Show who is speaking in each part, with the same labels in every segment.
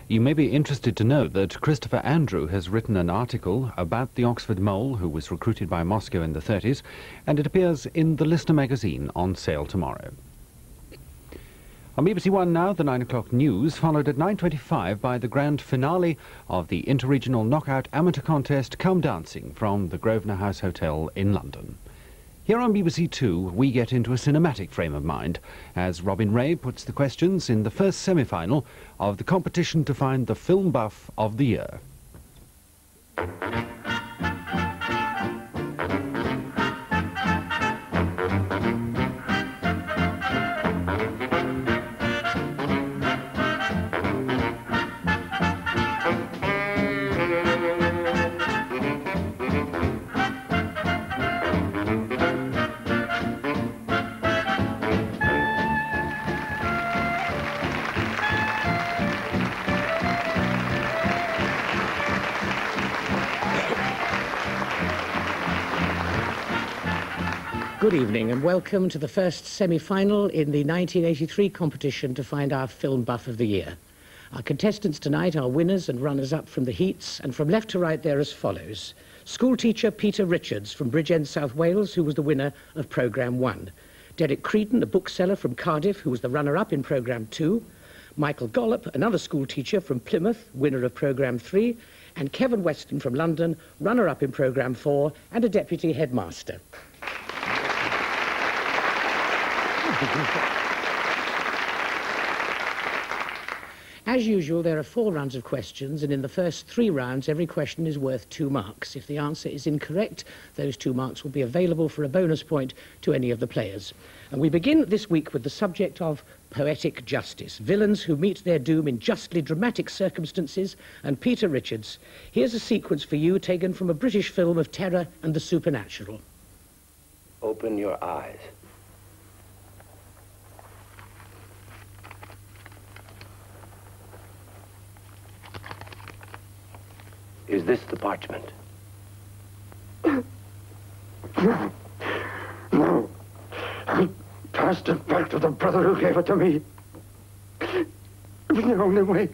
Speaker 1: You may be interested to know that Christopher Andrew has written an article about the Oxford mole who was recruited by Moscow in the 30s, and it appears in the Listener magazine, on sale tomorrow. On BBC One now, the 9 o'clock news, followed at 9:25 by the grand finale of the interregional knockout amateur contest Come Dancing from the Grosvenor House Hotel in London. Here on BBC Two, we get into a cinematic frame of mind as Robin Ray puts the questions in the first semi-final of the competition to find the film buff of the year.
Speaker 2: Good evening and welcome to the first semi-final in the 1983 competition to find our film buff of the year. Our contestants tonight are winners and runners-up from the heats, and from left to right they're as follows. Schoolteacher Peter Richards from Bridgend, South Wales, who was the winner of Programme 1. Derek Creedon, a bookseller from Cardiff, who was the runner-up in Programme 2. Michael Gollop, another schoolteacher from Plymouth, winner of Programme 3. And Kevin Weston from London, runner-up in Programme 4 and a deputy headmaster. As usual, there are 4 rounds of questions, and in the first 3 rounds, every question is worth 2 marks. If the answer is incorrect, those 2 marks will be available for a bonus point to any of the players. And we begin this week with the subject of poetic justice, villains who meet their doom in justly dramatic circumstances, and Peter Richards. Here's a sequence for you taken from a British film of terror and the supernatural.
Speaker 3: Open your eyes. Is this the parchment?
Speaker 4: No. I passed it back to the brother who gave it to me. It was the only way.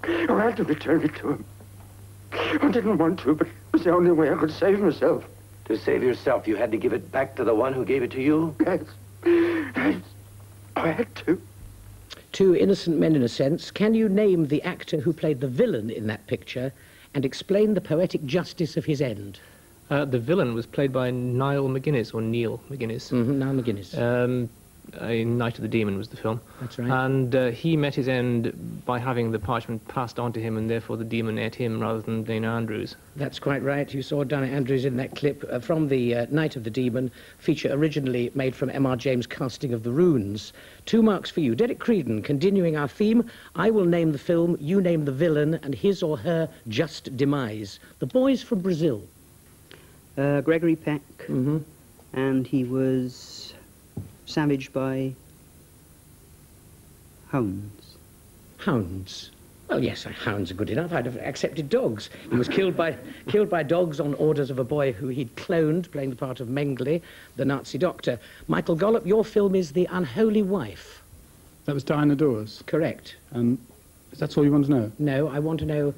Speaker 4: I had to return it to him. I didn't want to, but it was the only way I could save myself.
Speaker 3: To save yourself, you had to give it back to the one who gave it to you?
Speaker 4: Yes. Yes. I had to.
Speaker 2: 2 innocent men, in a sense. Can you name the actor who played the villain in that picture and explain the poetic justice of his end?
Speaker 5: The villain was played by Niall McGuinness, or Neil McGuinness.
Speaker 2: Niall McGuinness.
Speaker 5: Night of the Demon was the film.
Speaker 2: That's right.
Speaker 5: And he met his end by having the parchment passed on to him, and therefore the demon ate him rather than Dana Andrews.
Speaker 2: That's quite right. You saw Dana Andrews in that clip from the Night of the Demon, feature originally made from M.R. James' casting of The Runes. 2 marks for you. Derek Creedon, continuing our theme, I will name the film, you name the villain, and his or her just demise. The Boys from Brazil.
Speaker 6: Gregory Peck, and he was savaged by hounds.
Speaker 2: Hounds? Well, yes, hounds are good enough. I'd have accepted dogs. He was killed by dogs on orders of a boy who he'd cloned, playing the part of Mengele, the Nazi doctor. Michael Gollop, your film is The Unholy Wife.
Speaker 7: That was Diana Dawes?
Speaker 2: Correct.
Speaker 7: That's all you want to know?
Speaker 2: No, I want to know,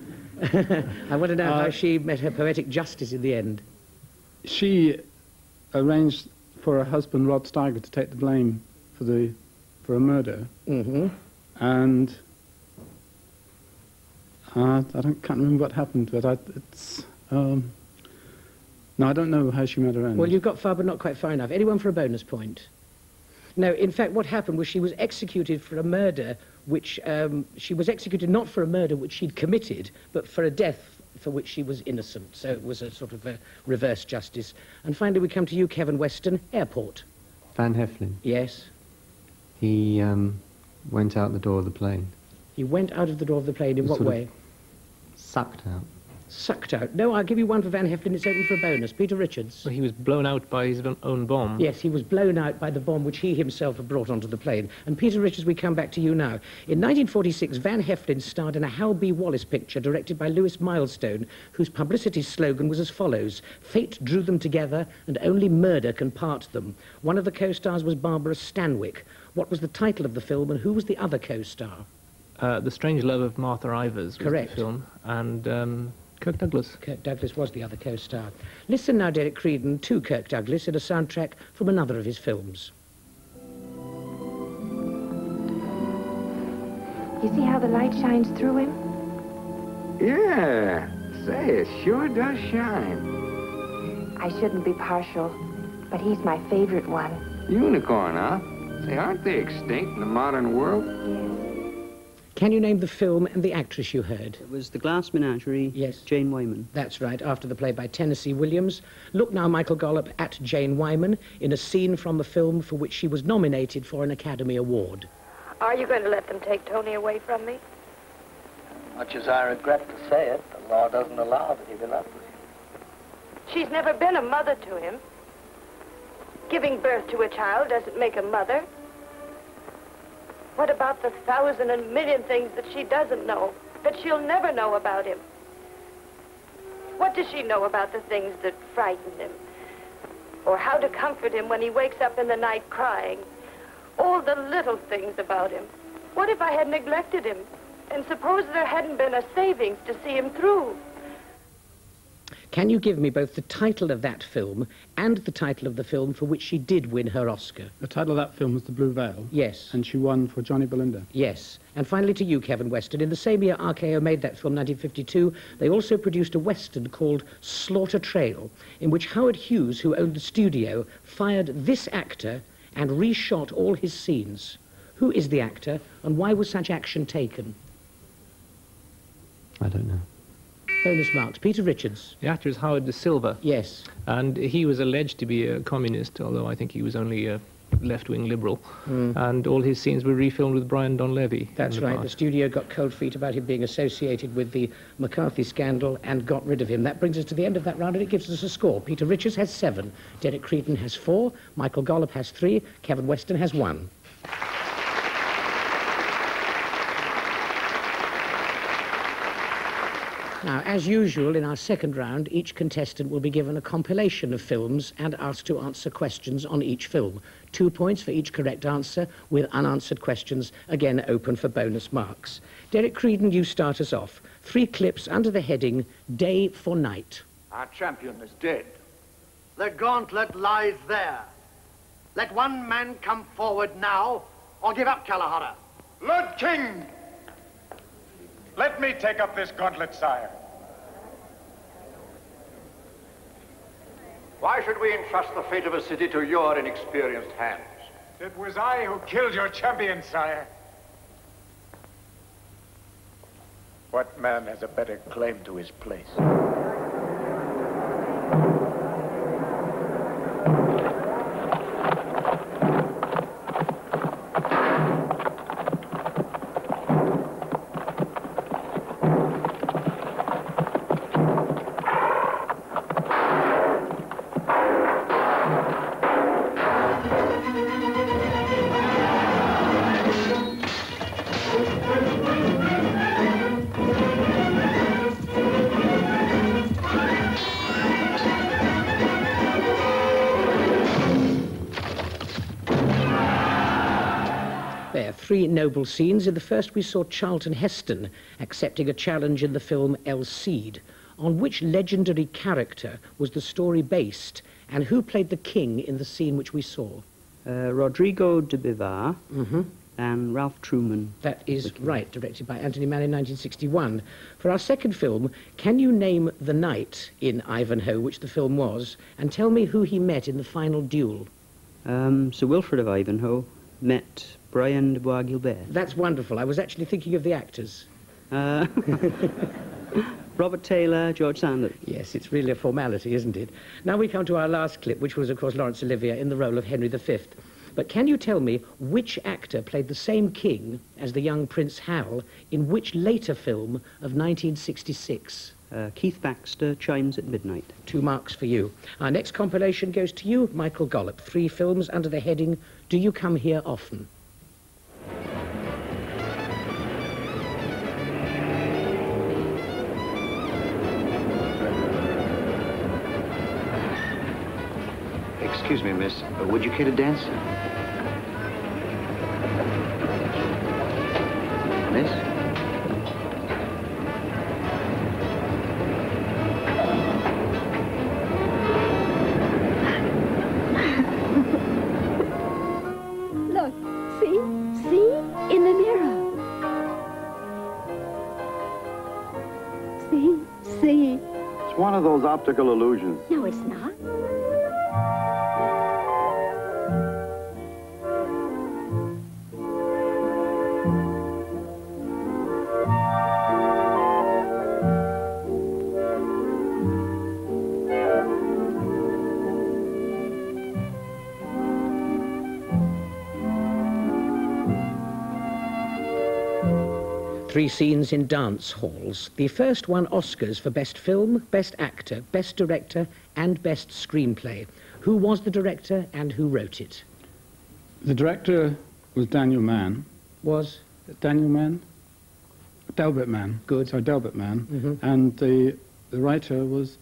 Speaker 2: I want to know how she met her poetic justice in the end. She
Speaker 7: arranged for her husband, Rod Steiger, to take the blame for a murder. And I can't remember what happened, but no, I don't know how she met her end.
Speaker 2: Well, you've got far, but not quite far enough. Anyone for a bonus point? No, in fact, what happened was she was executed for a murder which, she was executed not for a murder which she'd committed, but for a death for which she was innocent. So it was a sort of a reverse justice. And finally, we come to you, Kevin Weston, airport.
Speaker 8: Van Heflin.
Speaker 2: Yes.
Speaker 8: He went out the door of the plane.
Speaker 2: He went out of the door of the plane in what way?
Speaker 8: Sucked out.
Speaker 2: Sucked out. No, I'll give you one for Van Heflin. It's open for a bonus. Peter Richards.
Speaker 5: Well, he was blown out by his own bomb.
Speaker 2: Yes, he was blown out by the bomb which he himself had brought onto the plane. And Peter Richards, we come back to you now. In 1946, Van Heflin starred in a Hal B. Wallace picture directed by Lewis Milestone, whose publicity slogan was as follows: "Fate drew them together, and only murder can part them." One of the co-stars was Barbara Stanwyck. What was the title of the film, and who was the other co-star?
Speaker 5: The Strange Love of Martha Ivers was
Speaker 2: Correct.
Speaker 5: the film, and Kirk Douglas.
Speaker 2: Kirk Douglas was the other co-star. Listen now, Derek Creedon, to Kirk Douglas in a soundtrack from another of his films.
Speaker 9: You see how the light shines through him?
Speaker 4: Yeah. Say, it sure does shine.
Speaker 9: I shouldn't be partial, but he's my favorite one.
Speaker 4: Unicorn, huh? Say, aren't they extinct in the modern world?
Speaker 9: Yes.
Speaker 2: Can you name the film and the actress you heard?
Speaker 6: It was The Glass Menagerie,
Speaker 2: Yes.
Speaker 6: Jane Wyman.
Speaker 2: That's right, after the play by Tennessee Williams. Look now, Michael Gollop, at Jane Wyman in a scene from the film for which she was nominated for an Academy Award.
Speaker 10: Are you going to let them take Tony away from me?
Speaker 3: Much as I regret to say it, the law doesn't allow that he be left with you.
Speaker 10: She's never been a mother to him. Giving birth to a child doesn't make a mother. What about the 1,000 and million things that she doesn't know, that she'll never know about him? What does she know about the things that frighten him? Or how to comfort him when he wakes up in the night crying? All the little things about him. What if I had neglected him? And suppose there hadn't been a savings to see him through?
Speaker 2: Can you give me both the title of that film and the title of the film for which she did win her Oscar?
Speaker 7: The title of that film was The Blue Veil.
Speaker 2: Yes.
Speaker 7: And she won for Johnny Belinda.
Speaker 2: Yes. And finally to you, Kevin Weston. In the same year RKO made that film, 1952, they also produced a Western called Slaughter Trail, in which Howard Hughes, who owned the studio, fired this actor and reshot all his scenes. Who is the actor, and why was such action taken?
Speaker 8: I don't know.
Speaker 2: Bonus marks. Peter Richards.
Speaker 5: The actor is Howard De Silva.
Speaker 2: Yes.
Speaker 5: And he was alleged to be a communist, although I think he was only a left-wing liberal. And all his scenes were refilmed with Brian Donlevy.
Speaker 2: That's right. The studio got cold feet about him being associated with the McCarthy scandal and got rid of him. That brings us to the end of that round, and it gives us a score. Peter Richards has 7. Derek Creedon has 4. Michael Gollop has 3. Kevin Weston has 1. Now, as usual, in our second round, each contestant will be given a compilation of films and asked to answer questions on each film. 2 points for each correct answer, with unanswered questions, again open for bonus marks. Derek Creedon, you start us off. 3 clips under the heading, Day for Night.
Speaker 11: Our champion is dead.
Speaker 12: The gauntlet lies there. Let one man come forward now, or give up Kalahara.
Speaker 11: Lord King! Let me take up this gauntlet, sire.
Speaker 12: Why should we entrust the fate of a city to your inexperienced hands?
Speaker 11: It was I who killed your champion, sire. What man has a better claim to his place?
Speaker 2: There, 3 noble scenes. In the first, we saw Charlton Heston accepting a challenge in the film El Cid. On which legendary character was the story based, and who played the king in the scene which we saw?
Speaker 6: Rodrigo de Bivar and Ralph Truman.
Speaker 2: That is right, directed by Anthony Mann in 1961. For our second film, can you name the knight in Ivanhoe, which the film was, and tell me who he met in the final duel?
Speaker 6: Sir Wilfrid of Ivanhoe met Brian de Bois Guilbert.
Speaker 2: That's wonderful. I was actually thinking of the actors.
Speaker 6: Robert Taylor, George Sanders.
Speaker 2: Yes, it's really a formality, isn't it? Now we come to our last clip, which was, of course, Laurence Olivier in the role of Henry V. But can you tell me which actor played the same king as the young Prince Hal in which later film of 1966?
Speaker 6: Keith Baxter, Chimes at Midnight.
Speaker 2: 2 marks for you. Our next compilation goes to you, Michael Gollop. 3 films under the heading, Do You Come Here Often?
Speaker 3: Excuse me, miss. Would you care to dance? Miss?
Speaker 13: See? In the mirror. See?
Speaker 4: It's one of those optical illusions.
Speaker 13: No, it's not.
Speaker 2: Three scenes in dance halls. The first won Oscars for Best Film, Best Actor, Best Director, and Best Screenplay. Who was the director and who wrote it?
Speaker 7: The director was Daniel Mann.
Speaker 2: Was?
Speaker 7: Daniel Mann? Delbert Mann.
Speaker 2: Good.
Speaker 7: Sorry, Delbert Mann. And the writer was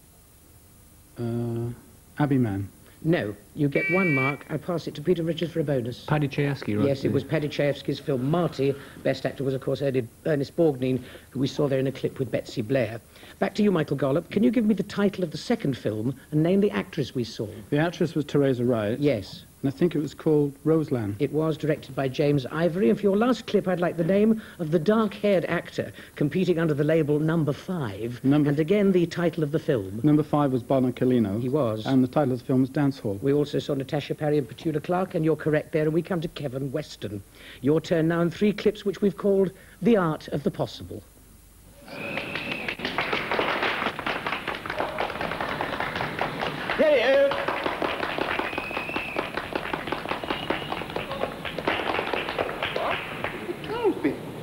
Speaker 7: Abbey Mann.
Speaker 2: No, you get 1 mark. I pass it to Peter Richards for a bonus.
Speaker 5: Paddy Chayefsky wrote
Speaker 2: Yes, it was Paddy Chayefsky's film Marty. Best actor was, of course, Ernest Borgnine, who we saw there in a clip with Betsy Blair. Back to you, Michael Gollop. Can you give me the title of the second film and name the actress we saw?
Speaker 7: The actress was Teresa Wright.
Speaker 2: Yes.
Speaker 7: And I think it was called Roseland.
Speaker 2: It was directed by James Ivory. And for your last clip, I'd like the name of the dark-haired actor competing under the label Number 5. And again, the title of the film.
Speaker 7: Number 5 was Bono Colino.
Speaker 2: He was.
Speaker 7: And the title of the film was Dance Hall.
Speaker 2: We also saw Natasha Parry and Petula Clark, and you're correct there. And we come to Kevin Weston. Your turn now in 3 clips, which we've called The Art of the Possible.
Speaker 12: Here.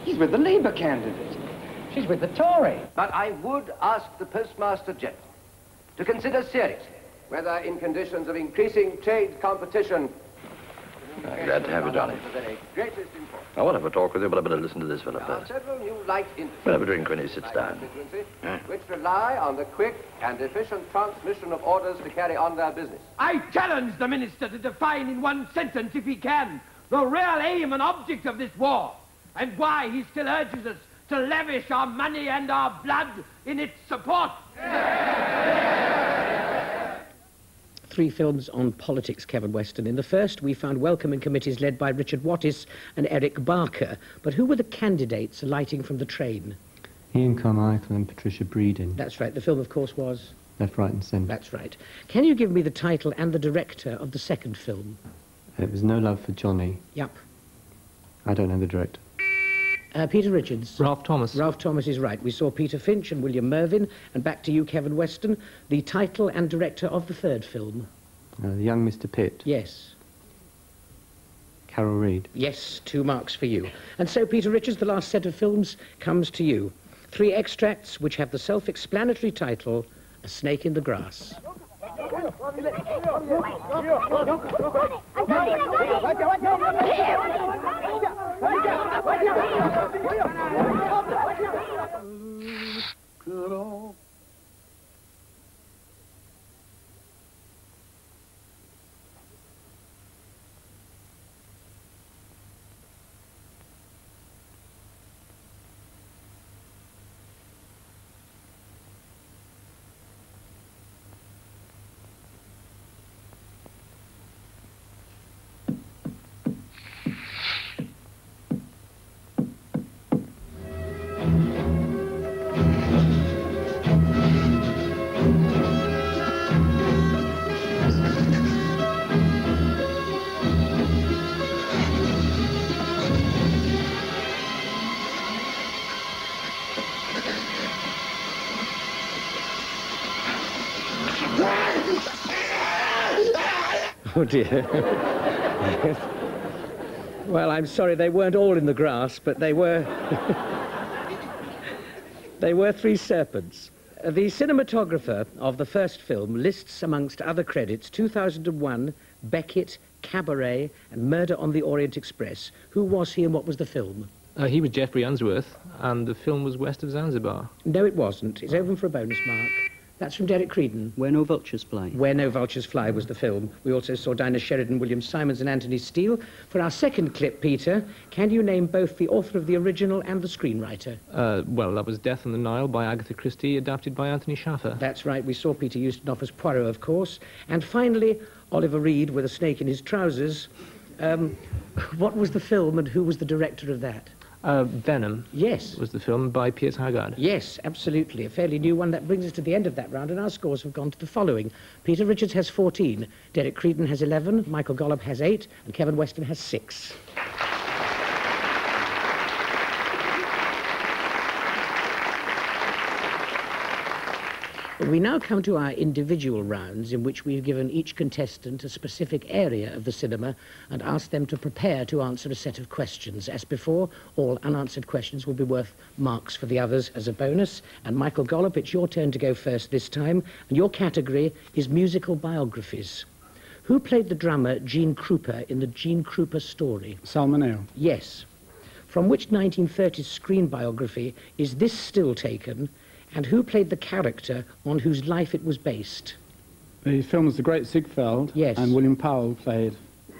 Speaker 14: He's with the Labour candidate.
Speaker 12: She's with the Tory. But I would ask the Postmaster General to consider seriously whether in conditions of increasing trade competition...
Speaker 15: Glad to have you, Johnny. I want to have a talk with you, but I better listen to this fellow first.
Speaker 12: Several new light industries...
Speaker 15: We'll have a drink when he sits down.
Speaker 12: ...which rely on the quick and efficient transmission of orders to carry on their business.
Speaker 16: I challenge the Minister to define in 1 sentence, if he can, the real aim and object of this war, and why he still urges us to lavish our money and our blood in its support.
Speaker 2: 3 films on politics, Kevin Weston. In the first, we found welcoming committees led by Richard Wattis and Eric Barker. But who were the candidates alighting from the train?
Speaker 8: Ian Carmichael and Patricia Breedon.
Speaker 2: That's right. The film, of course, was...
Speaker 8: Left, Right and Centre.
Speaker 2: That's right. Can you give me the title and the director of the second film?
Speaker 8: It was No Love for Johnny.
Speaker 2: Yep.
Speaker 8: I don't know the director.
Speaker 2: Peter Richards.
Speaker 5: Ralph Thomas.
Speaker 2: Ralph Thomas is right. We saw Peter Finch and William Mervyn. And back to you, Kevin Weston, the title and director of the third film.
Speaker 8: The Young Mr. Pitt.
Speaker 2: Yes.
Speaker 8: Carol Reed.
Speaker 2: Yes, 2 marks for you. And so, Peter Richards, the last set of films comes to you. 3 extracts which have the self-explanatory title, A Snake in the Grass. Oh dear. Well, I'm sorry, they weren't all in the grass, but they were... they were 3 serpents. The cinematographer of the first film lists, amongst other credits, 2001, Beckett, Cabaret, and Murder on the Orient Express. Who was he and what was the film?
Speaker 5: He was Jeffrey Unsworth, and the film was West of Zanzibar.
Speaker 2: No, it wasn't. It's open for a bonus mark. That's from Derek Creedon.
Speaker 6: Where No Vultures Fly.
Speaker 2: Where No Vultures Fly was the film. We also saw Dinah Sheridan, William Simons and Anthony Steele. For our second clip, Peter, can you name both the author of the original and the screenwriter?
Speaker 5: Well, that was Death on the Nile by Agatha Christie, adapted by Anthony Schaffer.
Speaker 2: That's right. We saw Peter Ustinov as Poirot, of course. And finally, Oliver Reed with a snake in his trousers, What was the film and who was the director of that?
Speaker 5: Venom.
Speaker 2: Yes.
Speaker 5: Was the film by Piers Haggard.
Speaker 2: Yes, absolutely. A fairly new one. That brings us to the end of that round, and our scores have gone to the following. Peter Richards has 14, Derek Creedon has 11, Michael Gollop has 8, and Kevin Weston has 6. We now come to our individual rounds, in which we've given each contestant a specific area of the cinema and asked them to prepare to answer a set of questions. As before, all unanswered questions will be worth marks for the others as a bonus. And Michael Gollop, it's your turn to go first this time, and your category is musical biographies. Who played the drummer Gene Krupa in the Gene Krupa story?
Speaker 7: Salmon Ale.
Speaker 2: Yes. From which 1930s screen biography is this still taken? And who played the character on whose life it was based?
Speaker 7: The film was The Great Ziegfeld.
Speaker 2: Yes.
Speaker 7: And William Powell played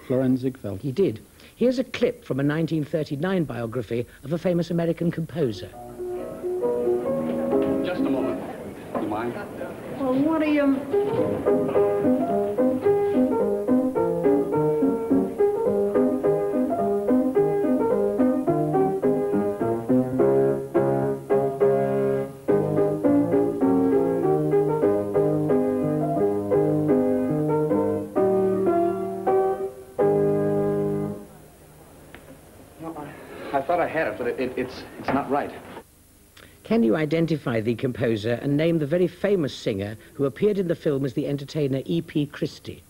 Speaker 7: Florenz Ziegfeld.
Speaker 2: He did. Here's a clip from a 1939 biography of a famous American composer.
Speaker 17: Just a moment. You mind?
Speaker 18: Well, what are you...
Speaker 17: I thought I had it, but it's not right.
Speaker 2: Can you identify the composer and name the very famous singer who appeared in the film as the entertainer E.P. Christie?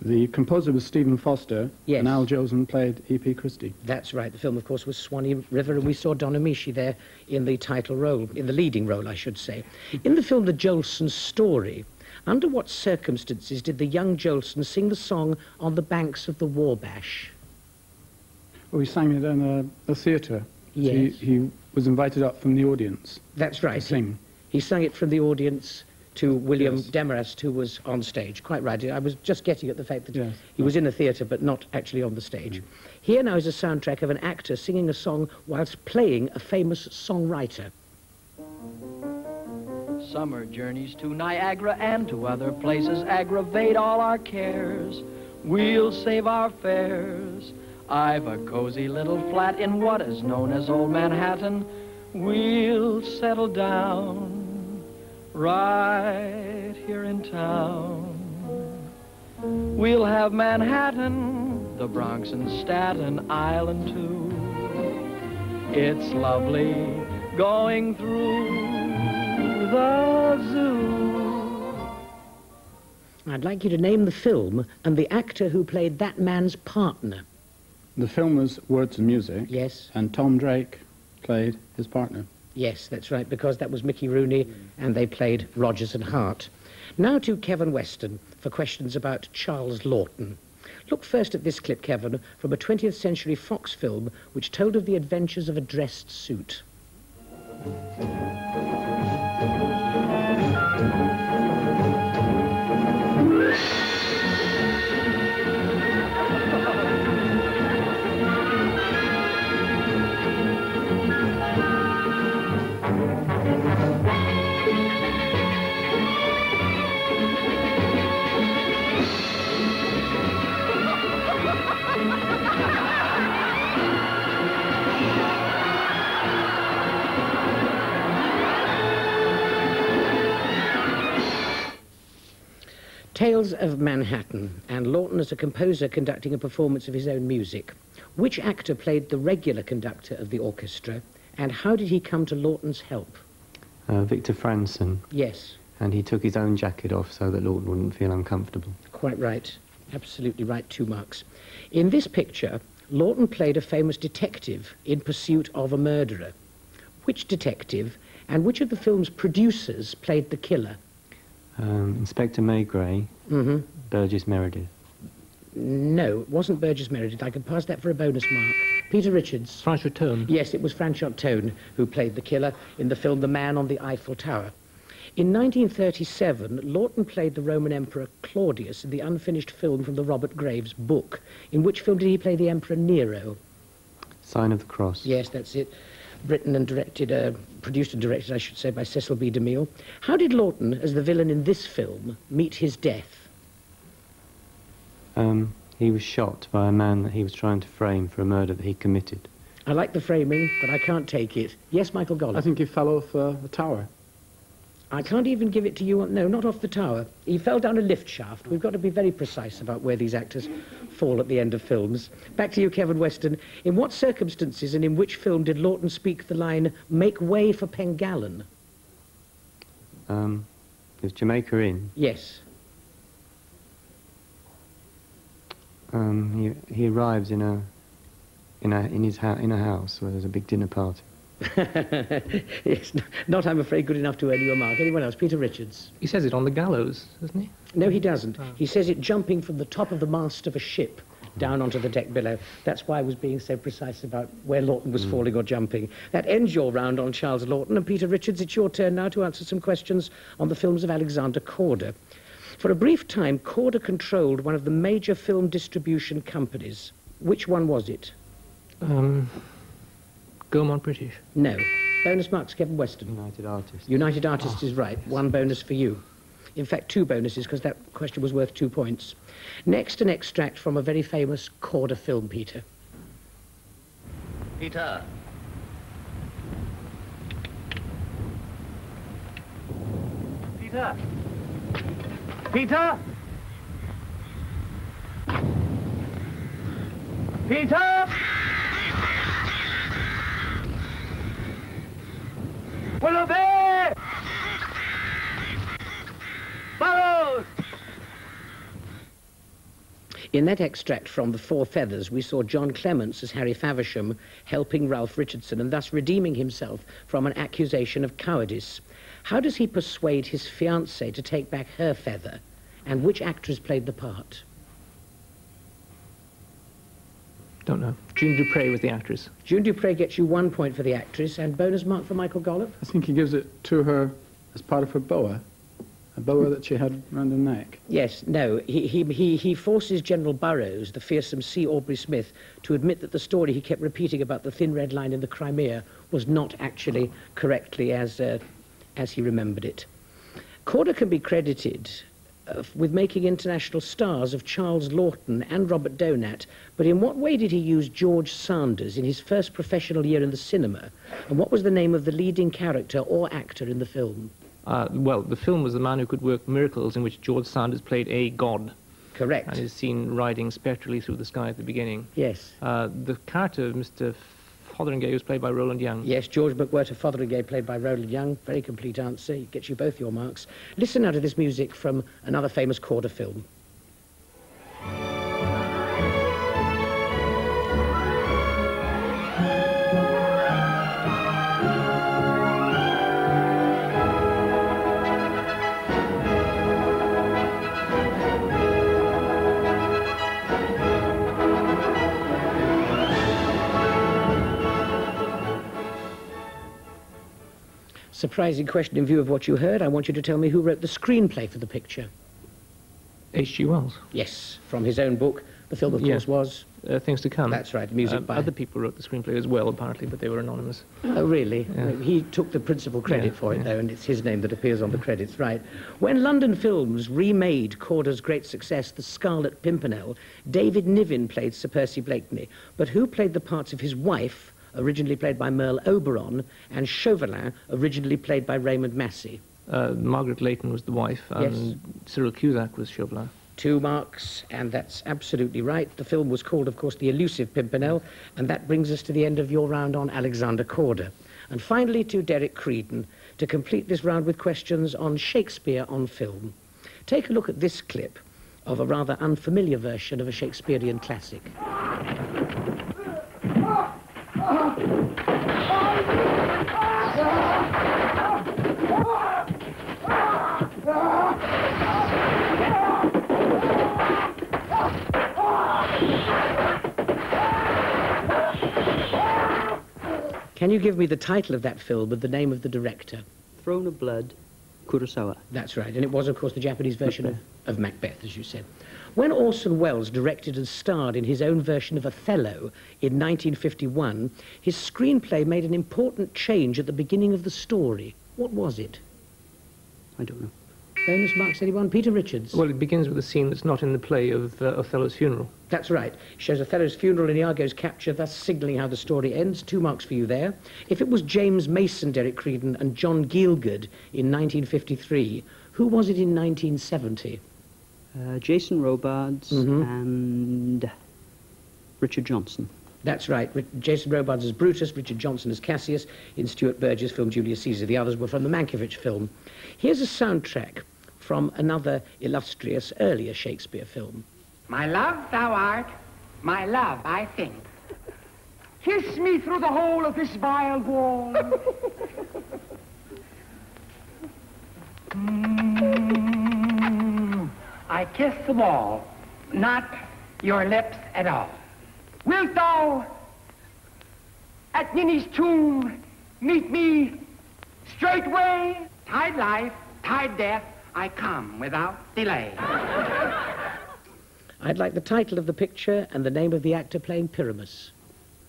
Speaker 7: The composer was Stephen Foster,
Speaker 2: yes.
Speaker 7: And Al Jolson played E.P. Christie.
Speaker 2: That's right. The film, of course, was Swanee River, and we saw Don Amici there in the title role, in the leading role, I should say. In the film The Jolson Story, under what circumstances did the young Jolson sing the song On the Banks of the Wabash?
Speaker 7: Well, he sang it in a theatre.
Speaker 2: Yes.
Speaker 7: He was invited up from the audience.
Speaker 2: That's right.
Speaker 7: To sing.
Speaker 2: He sang it from the audience to William Demarest, who was on stage. Quite right. I was just getting at the fact that he was in a theatre but not actually on the stage. Here now is a soundtrack of an actor singing a song whilst playing a famous songwriter.
Speaker 19: Summer journeys to Niagara and to other places aggravate all our cares. We'll save our fares. I've a cozy little flat in what is known as Old Manhattan. We'll settle down right here in town. We'll have Manhattan, the Bronx and Staten Island too. It's lovely going through the zoo.
Speaker 2: I'd like you to name the film and the actor who played that man's partner.
Speaker 7: The film was Words and Music.
Speaker 2: Yes.
Speaker 7: And Tom Drake played his partner.
Speaker 2: Yes, that's right, because that was Mickey Rooney, and they played Rodgers and Hart. Now to Kevin Weston for questions about Charles Lawton. Look first at this clip, Kevin, from a 20th Century Fox film which told of the adventures of a dressed suit. Tales of Manhattan, and Lawton as a composer conducting a performance of his own music. Which actor played the regular conductor of the orchestra, and how did he come to Lawton's help?
Speaker 8: Victor Franson.
Speaker 2: Yes.
Speaker 8: And he took his own jacket off so that Lawton wouldn't feel uncomfortable.
Speaker 2: Quite right. Absolutely right, 2 marks. In this picture, Lawton played a famous detective in pursuit of a murderer. Which detective and which of the film's producers played the killer?
Speaker 8: Inspector Maygrey, Burgess Meredith.
Speaker 2: No, it wasn't Burgess Meredith. I could pass that for a bonus mark. Peter Richards.
Speaker 5: Franchot Tone.
Speaker 2: Yes, it was Franchot Tone who played the killer in the film The Man on the Eiffel Tower. In 1937, Lawton played the Roman Emperor Claudius in the unfinished film from the Robert Graves book. In which film did he play the Emperor Nero?
Speaker 8: Sign of the Cross.
Speaker 2: Yes, that's it. Written and directed, produced and directed, I should say, by Cecil B. DeMille. How did Lawton, as the villain in this film, meet his death?
Speaker 8: He was shot by a man that he was trying to frame for a murder that he committed.
Speaker 2: I like the framing, but I can't take it. Yes, Michael Gollop?
Speaker 7: I think he fell off the tower.
Speaker 2: I can't even give it to you. No, not off the tower. He fell down a lift shaft. We've got to be very precise about where these actors fall at the end of films. Back to you, Kevin Weston. In what circumstances and in which film did Lawton speak the line, "Make way for Pengallan"?
Speaker 8: Is Jamaica in?
Speaker 2: Yes.
Speaker 8: He arrives in a house where there's a big dinner party.
Speaker 2: Yes, not, I'm afraid, good enough to earn you a mark. Anyone else? Peter Richards.
Speaker 5: He says it on the gallows, doesn't he?
Speaker 2: No, he doesn't.
Speaker 5: Oh.
Speaker 2: He says it jumping from the top of the mast of a ship down onto the deck below. That's why I was being so precise about where Lawton was falling or jumping. That ends your round on Charles Lawton. And Peter Richards, it's your turn now to answer some questions on the films of Alexander Korda. For a brief time, Korda controlled one of the major film distribution companies. Which one was it?
Speaker 5: Gaumont British.
Speaker 2: No. Bonus marks, Kevin Weston.
Speaker 8: United Artists.
Speaker 2: United Artists is right. One bonus for you. In fact, two bonuses, because that question was worth 2 points. Next, an extract from a very famous Korda film, Peter.
Speaker 3: Peter. Peter. Peter. Peter. Willow there! Burrows!
Speaker 2: In that extract from The Four Feathers, we saw John Clements as Harry Faversham helping Ralph Richardson and thus redeeming himself from an accusation of cowardice. How does he persuade his fiancée to take back her feather? And which actress played the part?
Speaker 5: Don't know. June Dupre was the actress.
Speaker 2: June Dupre gets you 1 point for the actress, and bonus mark for Michael Gollop.
Speaker 7: I think he gives it to her as part of her boa, a boa that she had round her neck.
Speaker 2: Yes, no, he forces General Burrows, the fearsome C. Aubrey Smith, to admit that the story he kept repeating about the thin red line in the Crimea was not actually correctly as he remembered it. Korda can be credited with making international stars of Charles Lawton and Robert Donat, but in what way did he use George Sanders in his first professional year in the cinema? And what was the name of the leading character or actor in the film?
Speaker 5: Well, the film was The Man Who Could Work Miracles, in which George Sanders played a god.
Speaker 2: Correct.
Speaker 5: And is seen riding spectrally through the sky at the beginning.
Speaker 2: Yes.
Speaker 5: The character, Mr. Fotheringay, was played by Roland Young.
Speaker 2: Yes, George McWhirter Fotheringay, played by Roland Young. Very complete answer. It gets you both your marks. Listen now to this music from another famous Korda film. Surprising question in view of what you heard. I want you to tell me who wrote the screenplay for the picture.
Speaker 5: H.G. Wells.
Speaker 2: Yes, from his own book. The film, of course, was...
Speaker 5: Things to Come.
Speaker 2: That's right, music by...
Speaker 5: Other people wrote the screenplay as well, apparently, but they were anonymous.
Speaker 2: Oh, really?
Speaker 5: Yeah.
Speaker 2: He took the principal credit for it, though, and it's his name that appears on the credits, right. When London Films remade Korda's great success, The Scarlet Pimpernel, David Niven played Sir Percy Blakeney, but who played the parts of his wife, originally played by Merle Oberon, and Chauvelin, originally played by Raymond Massey?
Speaker 5: Margaret Leighton was the wife, and Cyril Cusack was Chauvelin.
Speaker 2: 2 marks, and that's absolutely right. The film was called, of course, The Elusive Pimpernel, and that brings us to the end of your round on Alexander Korda. And finally to Derek Creedon, to complete this round with questions on Shakespeare on film. Take a look at this clip of a rather unfamiliar version of a Shakespearean classic. Can you give me the title of that film and the name of the director?
Speaker 6: Throne of Blood, Kurosawa.
Speaker 2: That's right, and it was, of course, the Japanese version of Macbeth, as you said. When Orson Welles directed and starred in his own version of Othello in 1951, his screenplay made an important change at the beginning of the story. What was it?
Speaker 6: I don't know.
Speaker 2: Bonus marks, anyone? Peter Richards.
Speaker 5: Well, it begins with a scene that's not in the play of Othello's funeral.
Speaker 2: That's right. Shows Othello's funeral and Iago's capture, thus signalling how the story ends. 2 marks for you there. If it was James Mason, Derek Creedon, and John Gielgud in 1953, who was it in 1970?
Speaker 6: Jason Robards and Richard Johnson.
Speaker 2: That's right. Jason Robards as Brutus, Richard Johnson as Cassius in Stuart Burgess' film Julius Caesar. The others were from the Mankiewicz film. Here's a soundtrack from another illustrious earlier Shakespeare film.
Speaker 18: My love thou art, my love I think. Kiss me through the hole of this vile wall. I kiss the wall, not your lips at all. Wilt thou at Ninny's tomb meet me straightway? Tide life, tide death, I come without delay.
Speaker 2: I'd like the title of the picture and the name of the actor playing Pyramus.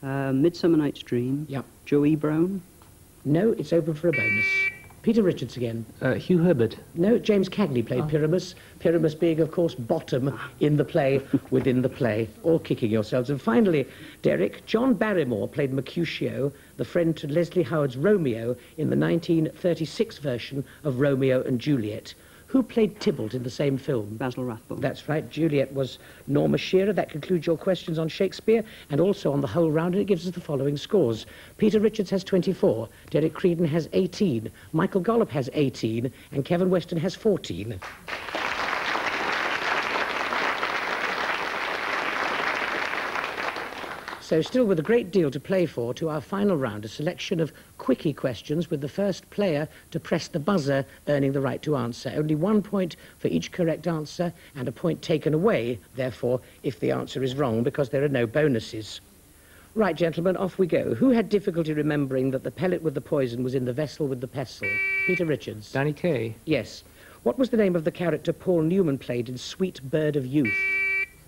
Speaker 6: Midsummer Night's Dream.
Speaker 2: Yep.
Speaker 6: Joey Brown.
Speaker 2: No, it's open for a bonus. Peter Richards again.
Speaker 5: Hugh Herbert.
Speaker 2: No, James Cagney played Pyramus. Pyramus being, of course, bottom in the play, within the play. All kicking yourselves. And finally, Derek, John Barrymore played Mercutio, the friend to Leslie Howard's Romeo in the 1936 version of Romeo and Juliet. Who played Tybalt in the same film?
Speaker 6: Basil Rathbone.
Speaker 2: That's right. Juliet was Norma Shearer. That concludes your questions on Shakespeare and also on the whole round, and it gives us the following scores. Peter Richards has 24, Derek Creedon has 18, Michael Gollop has 18, and Kevin Weston has 14. So still with a great deal to play for to our final round, a selection of quickie questions with the first player to press the buzzer earning the right to answer. Only 1 point for each correct answer and a point taken away, therefore, if the answer is wrong, because there are no bonuses. Right, gentlemen, off we go. Who had difficulty remembering that the pellet with the poison was in the vessel with the pestle? Peter Richards.
Speaker 5: Danny Kaye.
Speaker 2: Yes. What was the name of the character Paul Newman played in Sweet Bird of Youth?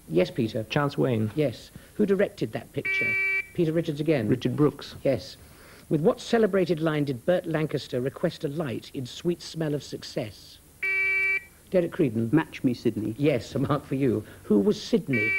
Speaker 2: Yes, Peter.
Speaker 5: Chance Wayne.
Speaker 2: Yes. Who directed that picture? Peter Richards again.
Speaker 5: Richard Brooks.
Speaker 2: Yes. With what celebrated line did Burt Lancaster request a light in Sweet Smell of Success? Derek Creedon.
Speaker 6: Match Me, Sydney.
Speaker 2: Yes, a mark for you. Who was Sydney?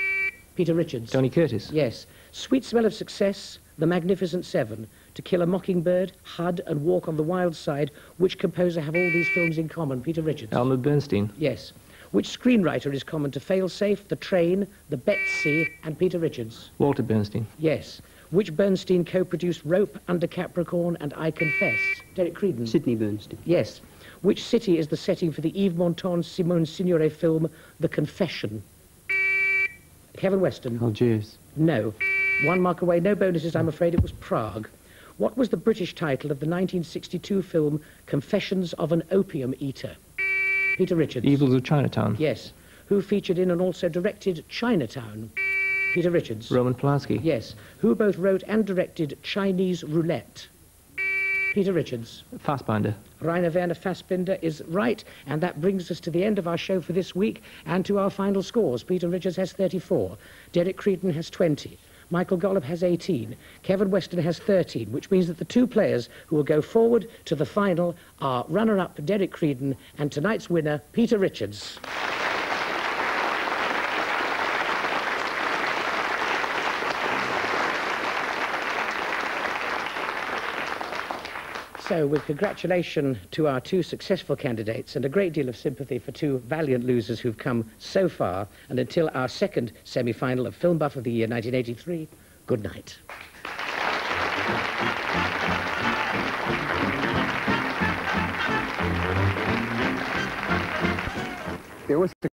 Speaker 2: Peter Richards.
Speaker 5: Tony Curtis.
Speaker 2: Yes. Sweet Smell of Success, The Magnificent Seven, To Kill a Mockingbird, HUD, and Walk on the Wild Side. Which composer have all these films in common? Peter Richards.
Speaker 5: Elmer Bernstein.
Speaker 2: Yes. Which screenwriter is common to Failsafe, The Train, The Betsy, and Peter Richards?
Speaker 5: Walter Bernstein.
Speaker 2: Yes. Which Bernstein co-produced Rope, Under Capricorn, and I Confess? Derek Creedon.
Speaker 6: Sidney Bernstein.
Speaker 2: Yes. Which city is the setting for the Yves Montand Simone Signoret film The Confession? Kevin Weston.
Speaker 8: Algiers.
Speaker 2: No. 1 mark away. No bonuses, I'm afraid. It was Prague. What was the British title of the 1962 film Confessions of an Opium Eater? Peter Richards.
Speaker 5: Evils of Chinatown.
Speaker 2: Yes. Who featured in and also directed Chinatown? Peter Richards.
Speaker 5: Roman Polanski.
Speaker 2: Yes. Who both wrote and directed Chinese Roulette? Peter Richards.
Speaker 5: Fassbinder.
Speaker 2: Rainer Werner Fassbinder is right, and that brings us to the end of our show for this week and to our final scores. Peter Richards has 34, Derek Creedon has 20, Michael Gollop has 18, Kevin Weston has 13, which means that the 2 players who will go forward to the final are runner-up Derek Creedon and tonight's winner, Peter Richards. So, with congratulations to our 2 successful candidates and a great deal of sympathy for 2 valiant losers who've come so far, and until our second semi-final of Film Buff of the Year 1983, good night.
Speaker 14: There was a